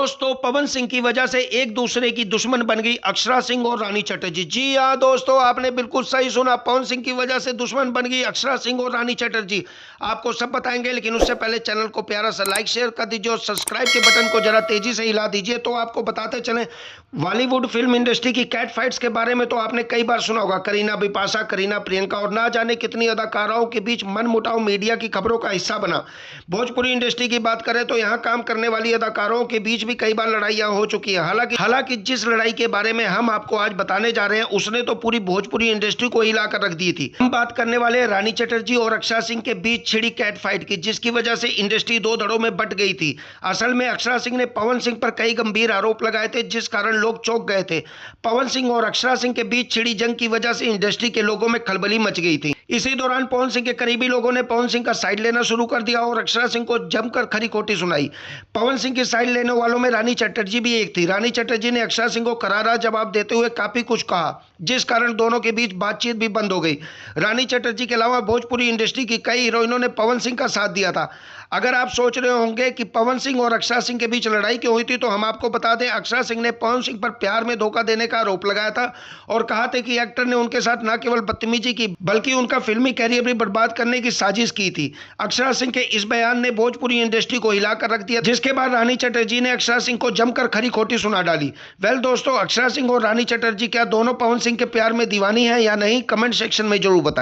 दोस्तों पवन सिंह की वजह से एक दूसरे की दुश्मन बन गई अक्षरा सिंह और रानी चटर्जी। जी हाँ दोस्तों, आपने बिल्कुल सही सुना। पवन सिंह की वजह से दुश्मन बन गई अक्षरा सिंह और रानी चटर्जी। आपको सब बताएंगे, लेकिन उससे पहले चैनल को प्यारा सा लाइक शेयर कर दीजिए और सब्सक्राइब के बटन को जरा तेजी से हिला दीजिए। तो आपको बताते चलें, बॉलीवुड फिल्म इंडस्ट्री की कैट फाइट्स के बारे में तो आपने कई बार सुना होगा। करीना बिपाशा, करीना प्रियंका और ना जाने कितनी अदाकाराओं के बीच मनमुटाव मीडिया की खबरों का हिस्सा बना। भोजपुरी इंडस्ट्री की बात करें तो यहाँ काम करने वाली अदाकारों के बीच भी कई बार लड़ाइयाँ हो चुकी है। हालांकि जिस लड़ाई के बारे में हम आपको आज बताने जा रहे हैं, उसने तो पूरी भोजपुरी इंडस्ट्री को हिला कर रख दी थी। हम बात करने वाले हैं रानी चटर्जी और अक्षरा सिंह के बीच छिड़ी कैट फाइट की, जिसकी वजह से इंडस्ट्री दो धड़ों में बट गई थी। असल में अक्षरा सिंह ने पवन सिंह पर कई गंभीर आरोप लगाए थे, जिस कारण लोग चौंक गए थे। पवन सिंह और अक्षरा सिंह के बीच छिड़ी जंग की वजह से इंडस्ट्री के लोगों में खलबली मच गई थी। इसी दौरान पवन सिंह के करीबी लोगों ने पवन सिंह का साइड लेना शुरू कर दिया और अक्षरा सिंह को जमकर खरी खोटी सुनाई। पवन सिंह की साइड लेने वालों में रानी चटर्जी भी एक थी। रानी चटर्जी ने अक्षरा सिंह को करारा जवाब देते हुए काफी कुछ कहा, जिस कारण दोनों के बीच बातचीत भी बंद हो गई। रानी चटर्जी के अलावा भोजपुरी इंडस्ट्री की कई हीरोइनों ने पवन सिंह का साथ दिया था। अगर आप सोच रहे होंगे कि पवन सिंह और अक्षरा सिंह के बीच लड़ाई क्यों हुई थी, तो हम आपको बता दें, अक्षरा सिंह ने पवन सिंह पर प्यार में धोखा देने का आरोप लगाया था और कहा था कि एक्टर ने उनके साथ न केवल बदतमीजी की, बल्कि उनका फिल्मी कैरियर भी बर्बाद करने की साजिश की थी। अक्षरा सिंह के इस बयान ने भोजपुरी इंडस्ट्री को हिलाकर रख दिया, जिसके बाद रानी चटर्जी ने अक्षरा सिंह को जमकर खरी खोटी सुना डाली। वेल दोस्तों, अक्षरा सिंह और रानी चटर्जी क्या दोनों पवन सिंह के प्यार में दीवानी है या नहीं, कमेंट सेक्शन में जरूर बताएं।